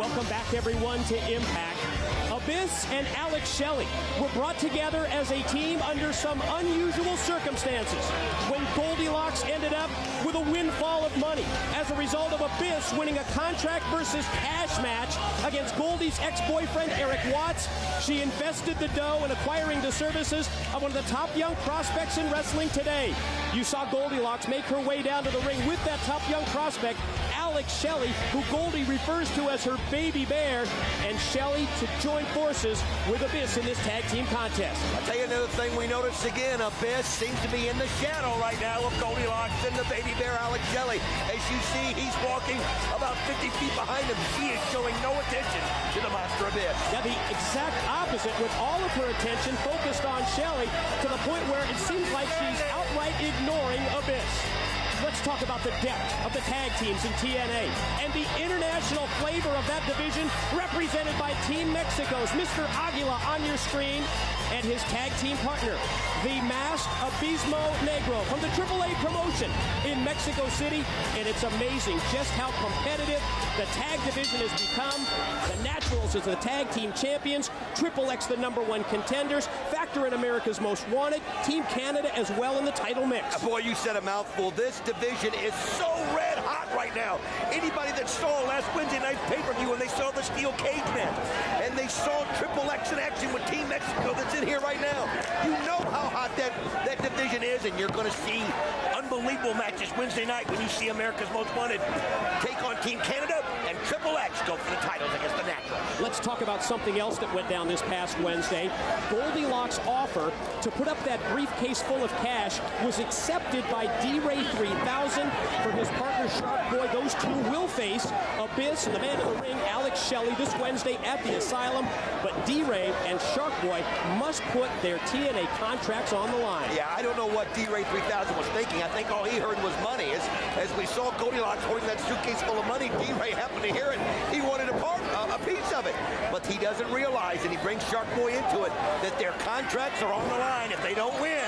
Welcome back, everyone, to Impact. Abyss and Alex Shelley were brought together as a team under some unusual circumstances when Goldilocks ended up with a windfall of money as a result of Abyss winning a contract versus cash match against Goldie's ex-boyfriend, Eric Watts. She invested the dough in acquiring the services of one of the top young prospects in wrestling today. You saw Goldilocks make her way down to the ring with that top young prospect, Alex Shelley, who Goldie refers to as her baby bear, and Shelley to join forces with Abyss in this tag team contest. I'll tell you another thing we noticed again, Abyss seems to be in the shadow right now of Goldilocks and the baby bear, Alex Shelley. As you see, he's walking about 50 feet behind him. She is showing no attention to the monster Abyss. Yeah, the exact opposite, with all of her attention focused on Shelley to the point where it seems like she's outright ignoring Abyss. Let's talk about the depth of the tag teams in TNA and the international flavor of that division represented by Team Mexico's Mr. Aguila on your screen and his tag team partner, the masked Abismo Negro from the AAA promotion in Mexico City. And it's amazing just how competitive the tag division has become. The Naturals is the tag team champions, Triple X the #1 contenders, Factor in America's Most Wanted, Team Canada as well in the title mix. Boy, you said a mouthful. This division is so red hot right now. Anybody that saw last Wednesday night's pay-per-view and they saw the steel cage match and they saw Triple X in action with Team Mexico that's in here right now, you know how hot that division is, and you're going to see unbelievable matches Wednesday night when you see America's Most Wanted take on Team Canada and Triple X go for the titles against the Naturals. Let's talk about something else that went down this past Wednesday. Goldilocks' offer to put up that briefcase full of cash was accepted by D-Ray 3000 for his partner Shark Boy. Those two will face Abyss and the man in the ring, Alex Shelley, this Wednesday at the Asylum. But D-Ray and Shark Boy must put their TNA contracts on the line. Yeah, I don't know what D-Ray 3000 was thinking. I think all he heard was money. As we saw Goldilocks holding that suitcase full of money, D-Ray happened to hear it. He wanted a piece of it. But he doesn't realize, and he brings Shark Boy into it, that their contracts are on the line. If they don't win,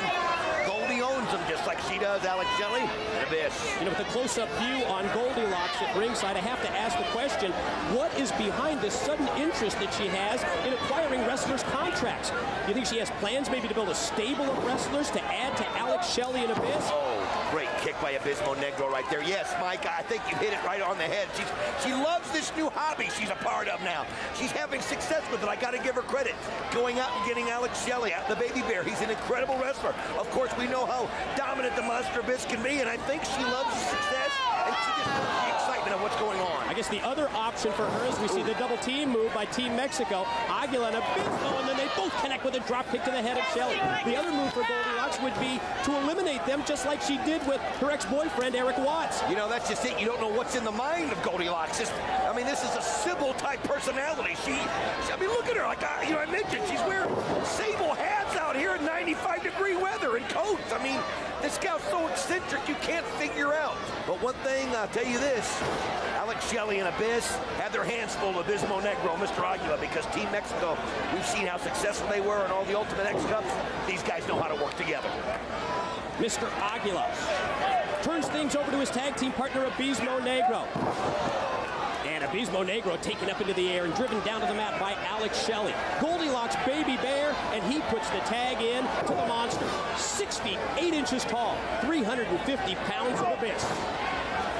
Goldie owns them just like she does, Alex Shelley and Abyss. You know, with a close-up view on Goldilocks at ringside, I have to ask the question, what is behind this sudden interest that she has in acquiring wrestlers' contracts? Do you think she has plans maybe to build a stable of wrestlers to add to Alex Shelley and Abyss? Oh, great kick by Abismo Negro right there. Yes, Mike, I think you hit it right on the head. She loves this new hobby she's a part of now. She's having success with it. I got to give her credit. Going out and getting Alex Shelley, the baby bear. He's an incredible wrestler. Of course, we know how dominant the monster Abyss can be, and I think she loves the success, and she just loves the excitement of what's going on. I guess the other option for her is we see the double team move by Team Mexico, Aguila and Abismo, and then they both connect with a drop kick to the head of Shelley. The other move for Goldilocks would be to eliminate them just like she did with her ex-boyfriend, Eric Watts. You know, that's just it. You don't know what's in the mind of Goldilocks. I mean, this is a Sybil-type personality. I mean, look at her. Like, I mentioned, she's wearing sable hats out here in 95-degree weather and coats. I mean, this gal's so eccentric you can't figure out. But one thing, I'll tell you this, Alex Shelley and Abyss have their hands full of Abismo Negro, Mr. Aguila, because Team Mexico, we've seen how successful they were in all the Ultimate X Cups. These guys know how to work together. Mr. Aguila turns things over to his tag team partner, Abismo Negro. And Abismo Negro taken up into the air and driven down to the mat by Alex Shelley. Goldilocks baby bear, and he puts the tag in to the monster. 6 feet, 8 inches tall, 350 pounds of Abyss.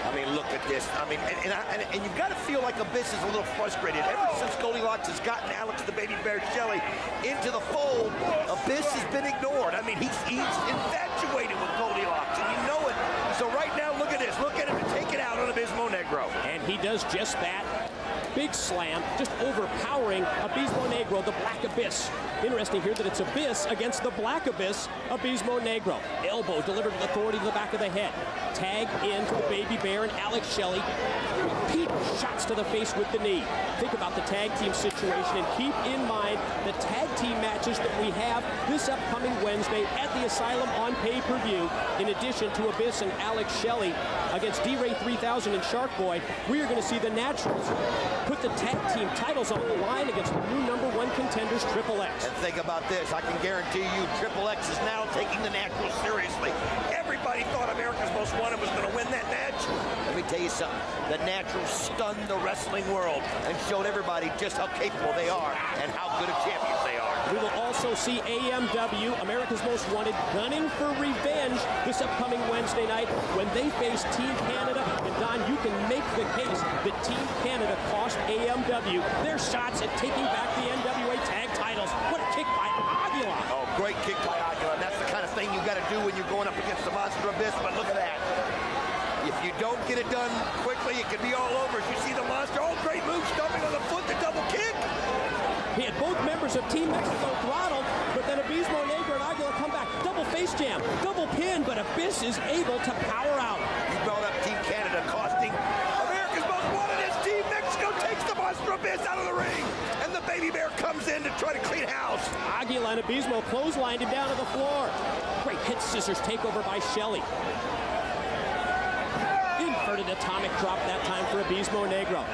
I mean, look at this. I mean, and you've got to feel like Abyss is a little frustrated. Ever since Goldilocks has gotten Alex the baby bear Shelley into the fold, Abyss has been ignored. I mean, he's infatuated with Goldilocks, and you know it. So right now, look at this. Look at him take it out on Abismo Negro. And he does just that. Big slam, just overpowering Abismo Negro, the Black Abyss. Interesting here that it's Abyss against the Black Abyss, Abismo Negro. Elbow delivered with authority to the back of the head. Tag into the baby bear and Alex Shelley. Repeat shots to the face with the knee. Think about the tag team situation and keep in mind the tag team matches that we have this upcoming Wednesday at the Asylum on pay-per-view. In addition to Abyss and Alex Shelley against D-Ray 3000 and Shark Boy, we are going to see the Naturals put the tag team titles on the line against the new #1 contenders, Triple X. And think about this. I can guarantee you Triple X is now taking the Naturals seriously. Everybody thought America's Most Wanted was going to win that match. Let me tell you something. The Natural stunned the wrestling world and showed everybody just how capable they are and how good of champions they are. We will also see AMW, America's Most Wanted, gunning for revenge this upcoming Wednesday night when they face Team Canada. And Don, you can make the case that Team Canada cost AMW their shots at taking back the NWA tag titles. What a kick by Aguila. Oh, great kick by Aguila. And that's the kind of thing you got to do when you're going up against the Monster Abyss. But look at that. If you don't get it done quickly, it could be all over. As you see the Monster, oh, great move, stomping on the foot, the double kick. He had both members of Team Mexico throttled, but then Abismo, Negro, and Aguila come back. Double face jam, double pin, but Abyss is able to power out. You brought up Team Canada costing America's Most Wanted as Team Mexico takes the Monster Abyss out of the ring. And the Baby Bear comes in to try to clean house. Aguila and Abismo clotheslined him down to the floor. Great hit scissors takeover by Shelley. Inverted atomic drop that time for Abismo Negro.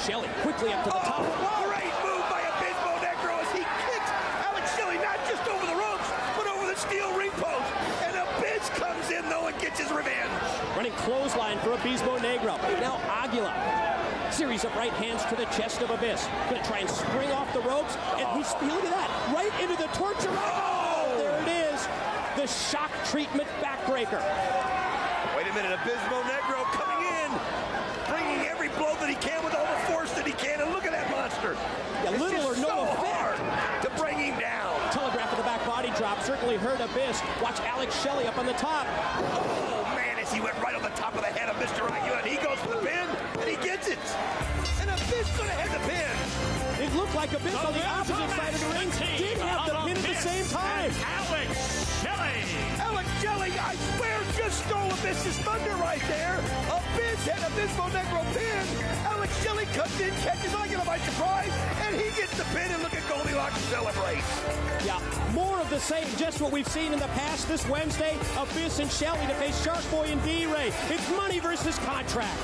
Shelley quickly up to the top. Great move by Abismo Negro as he kicks Alex Shelley not just over the ropes, but over the steel ring post. And Abyss comes in though and gets his revenge. Running clothesline for Abismo Negro. Now Aguila. Series of right hands to the chest of Abyss. Gonna try and spring off the ropes. And look at that. Right into the torture rack. Oh, there it is. The shock treatment backbreaker. Wait a minute, Abismo Negro coming in, bringing every blow that he can with all the force that he can, and look at that monster. Yeah, little or no effect to bring him down. Telegraph of the back body drop certainly hurt Abyss. Watch Alex Shelley up on the top. Oh man, as he went right on the top of the head of Mr. Aguila, and he goes for the pin, and he gets it. And Abyss gonna have the pin. It looked like Abyss on the opposite side of the ring did have the pin at the same time. Alex Shelley. Alex Shelley, I swear, just stole Abyss's thunder right there. Abyss had Abismo Negro pin. Alex Shelley comes in, catches Aguila by surprise, and he gets the pin, and look at Goldilocks celebrate. Yeah, more of the same, just what we've seen in the past this Wednesday. Abyss and Shelley to face Shark Boy and D-Ray. It's money versus contract.